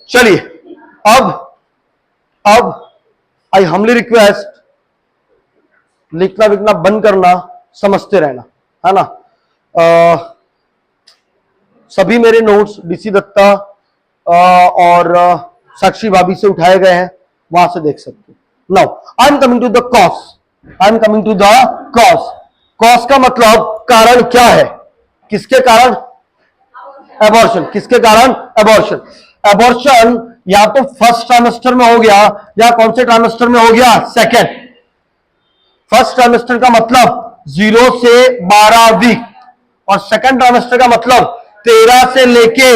चलिए अब आई humbly request लिखना विखना बंद करना, समझते रहना, है ना। सभी मेरे नोट्स डीसी दत्ता और साक्षी भाभी से उठाए गए हैं, वहां से देख सकते हो। Now I am coming to the cause. I am coming to the cause. Cause का मतलब कारण क्या है, किसके कारण एबॉर्शन, किसके कारण एबॉर्शन। एबॉर्शन या तो फर्स्ट ट्राइमेस्टर में हो गया या कौन से ट्राइमेस्टर में हो गया, सेकेंड। फर्स्ट ट्राइमेस्टर का मतलब 0 से 12 वीक और सेकेंड ट्राइमेस्टर का मतलब 13 से लेके,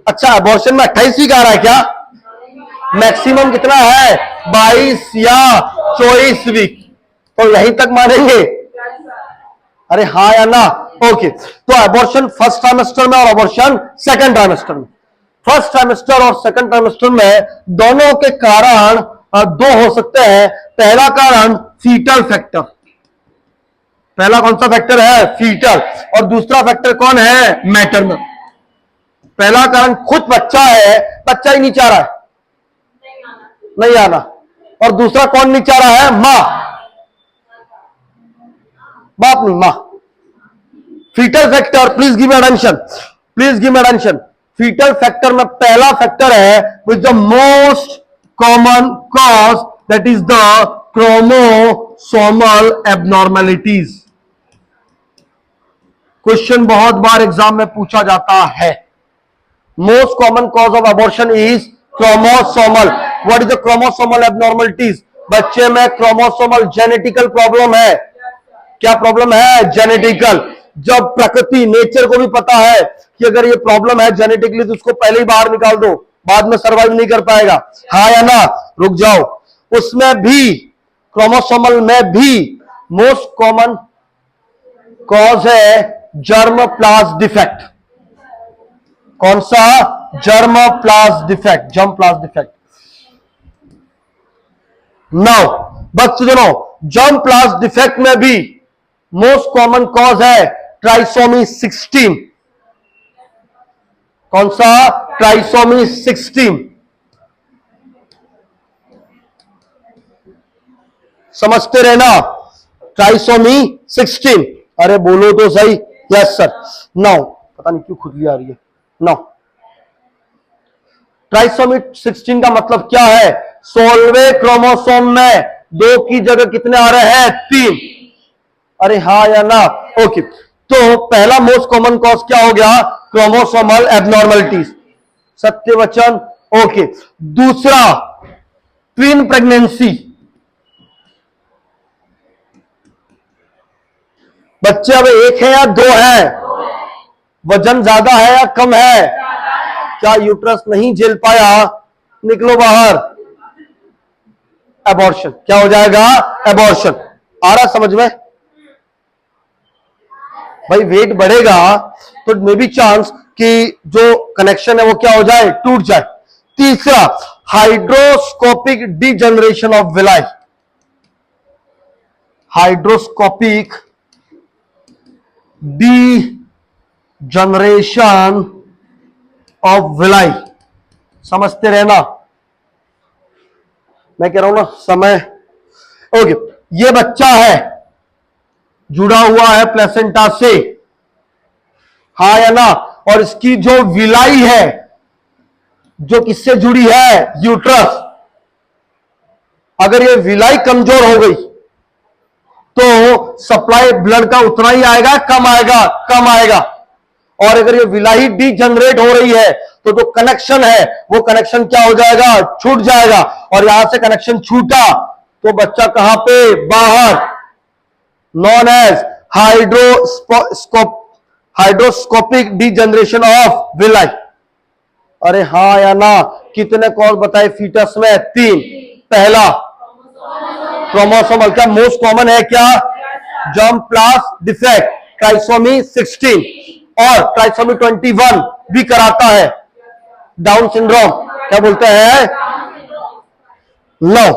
अच्छा एबॉर्शन में 28 वीक आ रहा है क्या, मैक्सिमम कितना है 22 या 24 वीक, तो यहीं तक मानेंगे, अरे हाँ या ना, ओके। तो एबॉर्शन फर्स्ट ट्राइमेस्टर में और एबॉर्शन सेकंड ट्राइमेस्टर में। फर्स्ट ट्राइमेस्टर और सेकंड ट्राइमेस्टर में दोनों के कारण दो हो सकते हैं। पहला कारण फीटल फैक्टर, पहला कौन सा फैक्टर है, फीटल, और दूसरा फैक्टर कौन है, मैटरनल। पहला कारण खुद बच्चा है, बच्चा ही नहीं चाह रहा है, नहीं आना, और दूसरा कौन नहीं चाह रहा है, मां, बाप नहीं, मां। Fetal factor, please give me attention, please give me attention. Fetal factor में पहला फैक्टर है which the most common cause, that is the chromosomal abnormalities. Question बहुत बार एग्जाम में पूछा जाता है, most common cause of abortion is chromosomal. What is the chromosomal abnormalities, बच्चे में क्रोमोसोमल जेनेटिकल प्रॉब्लम है। क्या प्रॉब्लम है, जेनेटिकल। जब प्रकृति, नेचर को भी पता है कि अगर ये प्रॉब्लम है जेनेटिकली तो उसको पहले ही बाहर निकाल दो, बाद में सर्वाइव नहीं कर पाएगा, हाँ या ना, रुक जाओ। उसमें भी, क्रोमोसोमल में भी मोस्ट कॉमन कॉज है जर्म प्लास डिफेक्ट। कौन सा, जर्म प्लास डिफेक्ट, जर्म प्लास डिफेक्ट। नाउ बस सुनो, जर्म प्लास डिफेक्ट में भी मोस्ट कॉमन कॉज है ट्राइसोमी 16। कौन सा, ट्राइसोमी 16। समझते रहना, ट्राइसोमी 16। अरे बोलो तो सही, यस सर। नाउ पता नहीं क्यों खुजली आ रही है। नाउ ट्राइसोमी 16 का मतलब क्या है, 16वें क्रोमोसोम में 2 की जगह कितने आ रहे हैं, 3। अरे हाँ या ना, ओके। तो पहला मोस्ट कॉमन कॉज क्या हो गया, क्रोमोसोमल एबनॉर्मलिटीज, सत्य वचन, ओके। दूसरा ट्विन प्रेगनेंसी, बच्चे अब एक है या 2 है, वजन ज्यादा है या कम है, क्या यूट्रस नहीं झेल पाया, निकलो बाहर, एबॉर्शन। क्या हो जाएगा, एबॉर्शन। आ रहा समझ में भाई, वेट बढ़ेगा तो मे बी चांस कि जो कनेक्शन है वो क्या हो जाए, टूट जाए। तीसरा hydroscopic degeneration of villi, hydroscopic degeneration of villi. समझते रहना, मैं कह रहा हूं ना समय, ओके। ये बच्चा है, जुड़ा हुआ है प्लेसेंटा से, हाँ या ना, और इसकी जो विलाई है जो किससे जुड़ी है, यूट्रस। अगर ये विलाई कमजोर हो गई तो सप्लाई ब्लड का उतना ही आएगा, कम आएगा, कम आएगा। और अगर ये विलाई डीजनरेट हो रही है तो जो कनेक्शन है वो कनेक्शन क्या हो जाएगा, छूट जाएगा। और यहां से कनेक्शन छूटा तो बच्चा कहां पे, बाहर, known as hydroscopic degeneration of villi. अरे हाँ या ना, कितने कॉज बताए फीटस में, 3। पहला क्रोमोसोमल, क्या मोस्ट कॉमन है, क्या, जर्म प्लास डिफेक्ट, ट्राइसोमी 16, और ट्राइसोमी 21 भी कराता है, डाउन सिंड्रोम, क्या बोलते हैं, नो।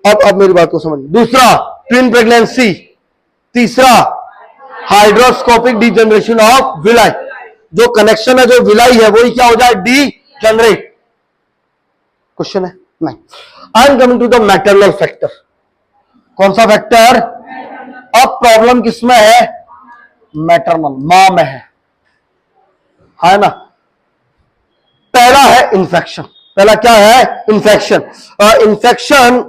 अब मेरी बात को समझ। दूसरा ट्विन प्रेगनेंसी, तीसरा हाइड्रोस्कोपिक डीजनरेशन ऑफ विलाई। जो कनेक्शन है, जो विलाई है, वही क्या हो जाए, डी जनरेट। क्वेश्चन है नहीं। I am coming to the maternal factor. कौन सा फैक्टर? अब प्रॉब्लम किसमें है? मैटरनल, मां में है ना। पहला है इंफेक्शन। पहला क्या है? इंफेक्शन। इंफेक्शन,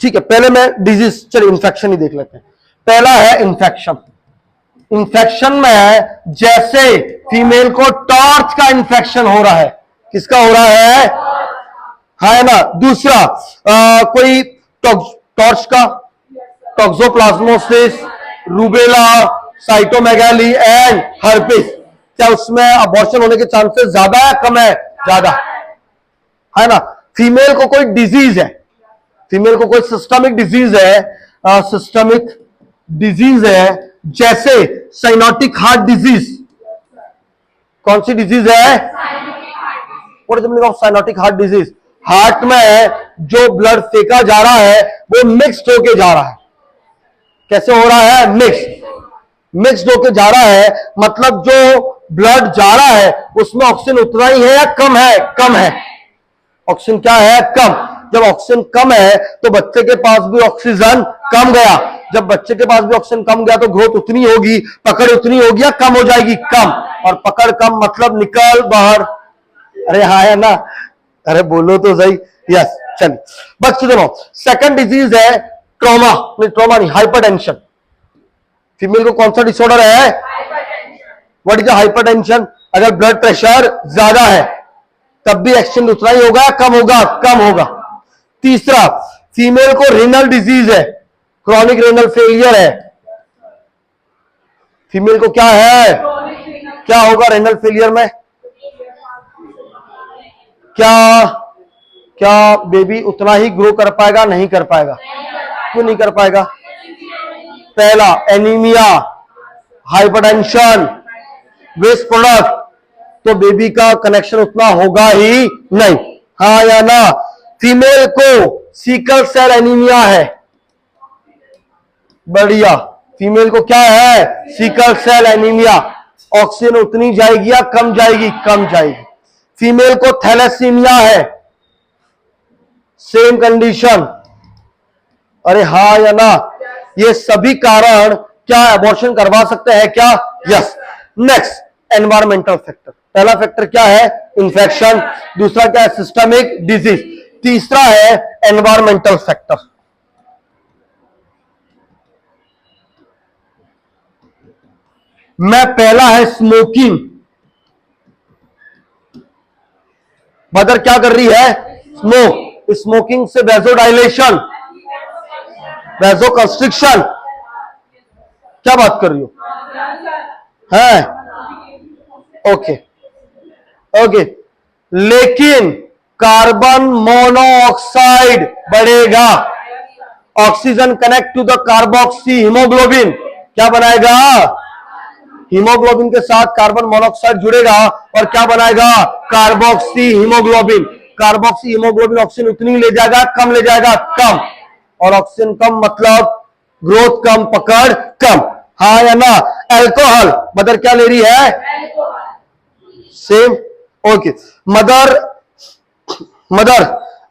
ठीक है, पहले मैं डिजीज, चलिए इंफेक्शन ही देख लेते हैं। पहला है इंफेक्शन। इंफेक्शन में जैसे फीमेल को टॉर्च का इंफेक्शन हो रहा है, किसका हो रहा है ना। दूसरा कोई टॉर्च का, टॉक्सोप्लाज्मोसिस, रूबेला, साइटोमेगाली एंड हर्पिस, क्या उसमें अबॉर्शन होने के चांसेस ज्यादा है, कम है? ज्यादा है ना। फीमेल को कोई डिजीज है, फीमेल को कोई सिस्टमिक डिजीज है, सिस्टमिक डिजीज है, जैसे साइनोटिक हार्ट डिजीज। कौन सी डिजीज है? What is the meaning of cyanotic heart disease? Heart में जो ब्लड फेंका जा रहा है वो मिक्स्ड होके जा रहा है। कैसे हो रहा है? मिक्स्ड होके जा रहा है, मतलब जो ब्लड जा रहा है उसमें ऑक्सीजन उतना ही है या कम है? कम है। ऑक्सीजन क्या है? कम। जब ऑक्सीजन कम है तो बच्चे के पास भी ऑक्सीजन कम गया। जब बच्चे के पास भी ऑक्सीजन कम गया तो ग्रोथ उतनी होगी, पकड़ उतनी होगी या कम हो जाएगी? कम। और पकड़ कम मतलब निकल बाहर। अरे हाँ है ना, अरे बोलो तो सही। यस, चलिए बस सुनो। सेकंड डिजीज है ट्रॉमा, नहीं ट्रॉमा नहीं, हाइपरटेंशन। फीमेल को कौन सा डिसऑर्डर है? What is the hypertension? अगर ब्लड प्रेशर ज्यादा है तब भी एक्सचेंज उतना ही होगा, कम होगा? कम होगा। तीसरा, फीमेल को रेनल डिजीज है, क्रॉनिक रेनल फेलियर है। फीमेल को क्या है? क्या होगा रेनल फेलियर में? क्या बेबी उतना ही ग्रो कर पाएगा? नहीं कर पाएगा। क्यों नहीं कर पाएगा? पहला एनीमिया, हाइपरटेंशन, वेस्ट प्रोडक्ट, तो बेबी का कनेक्शन उतना होगा ही नहीं। हाँ या ना। फीमेल को सिकल सेल एनीमिया है, बढ़िया। फीमेल को क्या है? Sickle cell anaemia. ऑक्सीजन उतनी जाएगी या कम जाएगी? कम जाएगी। फीमेल को थैलेसीमिया है, सेम कंडीशन। अरे हाँ या ना। ये सभी कारण क्या अबॉर्शन करवा सकते हैं क्या? यस। Next, environmental factor. पहला फैक्टर क्या है? इंफेक्शन। दूसरा क्या है? Systemic disease. तीसरा है एनवायरमेंटल फैक्टर। मैं पहला है स्मोकिंग। मदर क्या कर रही है? स्मोकिंग से वेजोडाइलेशन, वेजोकंस्ट्रिक्शन। क्या बात कर रही हो? है ओके ओके। लेकिन कार्बन मोनोऑक्साइड बढ़ेगा। Oxygen connect to the carboxy haemoglobin, क्या बनाएगा? हीमोग्लोबिन के साथ कार्बन मोनोऑक्साइड जुड़ेगा और क्या बनाएगा? Carboxy haemoglobin. Carboxy haemoglobin oxygen उतनी ले जाएगा, कम ले जाएगा? कम। और ऑक्सीजन कम मतलब ग्रोथ कम, पकड़ कम। हाँ या ना। अल्कोहल, मदर क्या ले रही है? सेम। ओके। मदर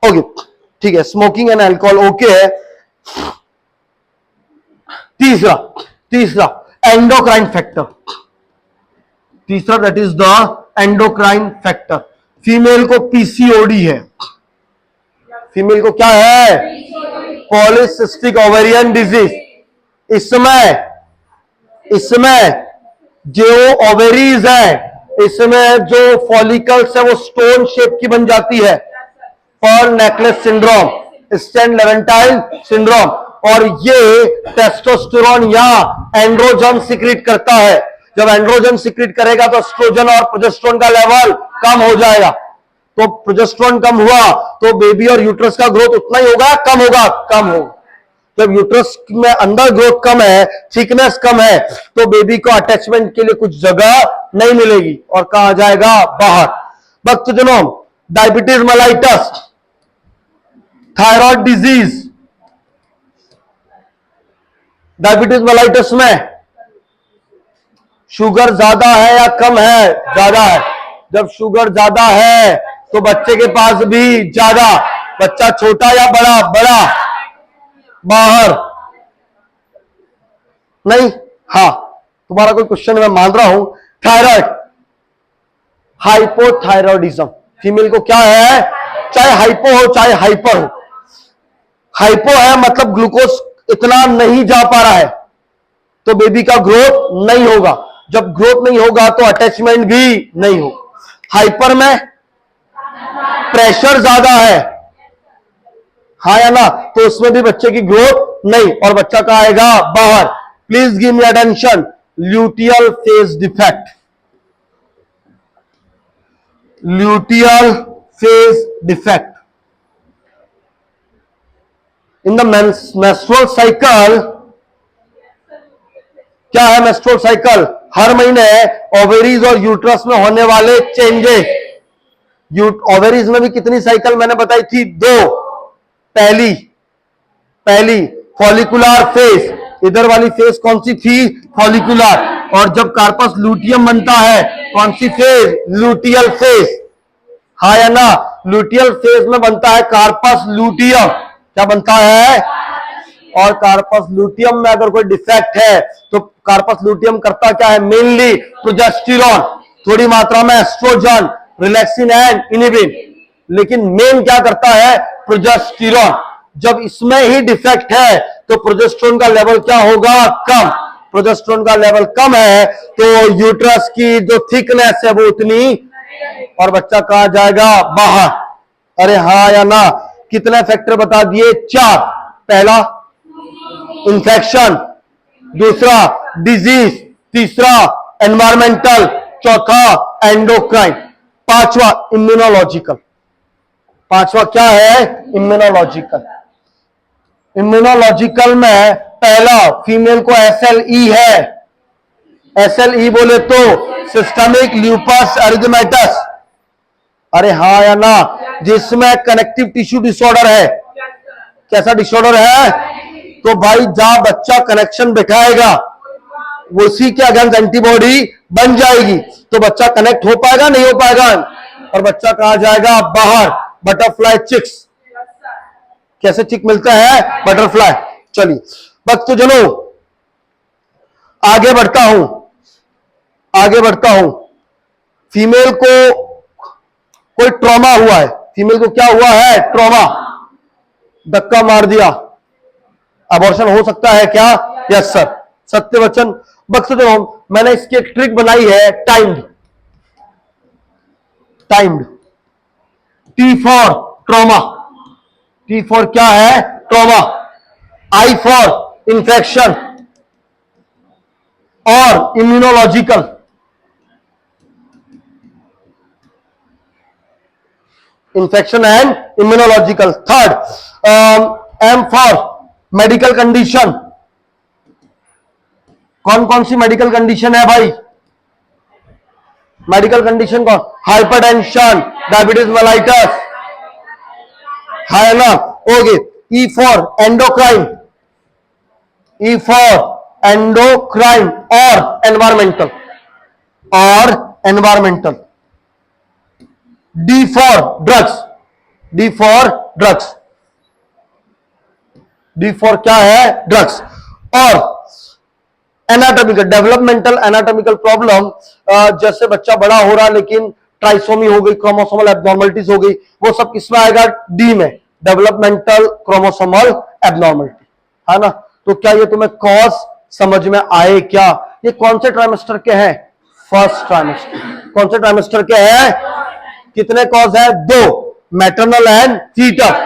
ओके, ठीक है। स्मोकिंग एंड अल्कोहल ओके है। तीसरा एंडोक्राइन फैक्टर। तीसरा that is the endocrine factor. Female को पीसीओडी है। फीमेल को क्या है? Polycystic ovarian disease. इसमें जो ओवेरीज है, इसमें जो फॉलिकल्स है वो स्टोन शेप की बन जाती है। Pearl necklace syndrome, Stein Leventhal syndrome. और ये टेस्टोस्टेरोन या एंड्रोजन सिक्रीट करता है। जब एंड्रोजन सिक्रीट करेगा तो एस्ट्रोजन और प्रोजेस्टेरोन का लेवल कम हो जाएगा। तो प्रोजेस्टेरोन कम हुआ तो बेबी और यूट्रस का ग्रोथ उतना ही होगा, कम होगा? कम होगा। जब यूट्रस में अंदर ग्रोथ कम है, थिकनेस कम है, तो बेबी को अटैचमेंट के लिए कुछ जगह नहीं मिलेगी और कहा जाएगा? बाहर। बच्चों, diabetes mellitus, thyroid disease. Diabetes mellitus में शुगर ज्यादा है या कम है? ज्यादा है। जब शुगर ज्यादा है तो बच्चे के पास भी ज्यादा। बच्चा छोटा या बड़ा? बड़ा। बाहर नहीं। हाँ, तुम्हारा कोई क्वेश्चन मैं मान रहा हूं। थायराइड, हाइपोथायरॉयडिज्म, फीमेल को क्या है? चाहे हाइपो हो चाहे हाइपर हो। हाइपो है मतलब ग्लूकोज इतना नहीं जा पा रहा है तो बेबी का ग्रोथ नहीं होगा। जब ग्रोथ नहीं होगा तो अटैचमेंट भी नहीं होगा। हाइपर में प्रेशर ज्यादा है, हाँ या ना, तो उसमें भी बच्चे की ग्रोथ नहीं, और बच्चा कहां आएगा? बाहर। Please give me attention. Luteal phase defect, luteal phase defect in the menstrual cycle. क्या है मेंस्ट्रुअल साइकिल? हर महीने ओवेरीज और यूट्रस में होने वाले चेंजेस। ओवेरीज में भी कितनी साइकिल मैंने बताई थी? 2। पहली फॉलिकुलर फेज, इधर वाली फेज कौन सी थी? फॉलिकुलर। और जब कार्पस लूटियम बनता है, कौन सी फेज? लूटियल फेज, हाँ या ना? लूटियल फेज में बनता है कार्पस लूटियम। क्या बनता है? और कार्पस लूटियम में अगर कोई डिफेक्ट है तो कार्पस लूटियम करता क्या है? मेनली प्रोजेस्टेरॉन, थोड़ी मात्रा में एस्ट्रोजन, रिलैक्सिन एंड इनिबिन, लेकिन मेन क्या करता है? प्रोजेस्टेरॉन। जब इसमें ही डिफेक्ट है तो प्रोजेस्टेरॉन का लेवल क्या होगा? कम। प्रोजेस्टेरॉन का लेवल कम है तो यूट्रस की जो थिकनेस है वो उतनी, और बच्चा कहां जाएगा? बाहर। अरे हाँ या ना? कितने फैक्टर बता दिए? 4। पहला इंफेक्शन, दूसरा डिजीज, तीसरा एनवायरमेंटल, चौथा एंडोक्राइन, पांचवा इम्यूनोलॉजिकल। पांचवा क्या है? इम्यूनोलॉजिकल। इम्यूनोलॉजिकल में पहला फीमेल को SLE है। SLE बोले तो सिस्टमिक ल्यूपस एरिथेमेटस, अरे हाँ या ना? जिसमें कनेक्टिव टिश्यू डिसऑर्डर है। कैसा डिसऑर्डर है? तो भाई जहां बच्चा कनेक्शन बिठाएगा उसी के अगेंस्ट एंटीबॉडी बन जाएगी, तो बच्चा कनेक्ट हो पाएगा? नहीं हो पाएगा, और बच्चा कहां जाएगा? बाहर। बटरफ्लाई चिक्स, कैसे चिक मिलता है? बटरफ्लाई। चलिए बस तो चलो आगे बढ़ता हूं। फीमेल को कोई ट्रॉमा हुआ है। फीमेल को क्या हुआ है? ट्रॉमा, धक्का मार दिया, अबॉर्शन हो सकता है क्या? यस सर, सत्य वचन। बक्स दो, मैंने इसकी एक ट्रिक बनाई है, timed. T for trauma, T for क्या है? ट्रॉमा। I फॉर इंफेक्शन और immunological. Infection and immunological. Third M for medical condition. कौन कौन सी मेडिकल कंडीशन है भाई? मेडिकल कंडीशन कौन? हाइपरटेंशन, डायबिटीज मेलाइटस, है ना? Okay. E for endocrine, E for endocrine और environmental. D for drugs, D for drugs, D for क्या है? ड्रग्स। और एनाटॉमिकल, डेवलपमेंटल एनाटॉमिकल प्रॉब्लम, जैसे बच्चा बड़ा हो रहा लेकिन ट्राइसोमी हो गई, क्रोमोसोमल एब्नॉर्मलिटीज हो गई, वो सब किसमें आएगा? डी में, डेवलपमेंटल क्रोमोसोमल एब्नॉर्मलिटी, है ना? तो क्या ये तुम्हें कॉज समझ में आए क्या? ये कौन से ट्राइमेस्टर के हैं? First trimester. कौन से ट्राइमेस्टर के हैं? कितने कॉज है? 2, मैटरनल एंड फीटल।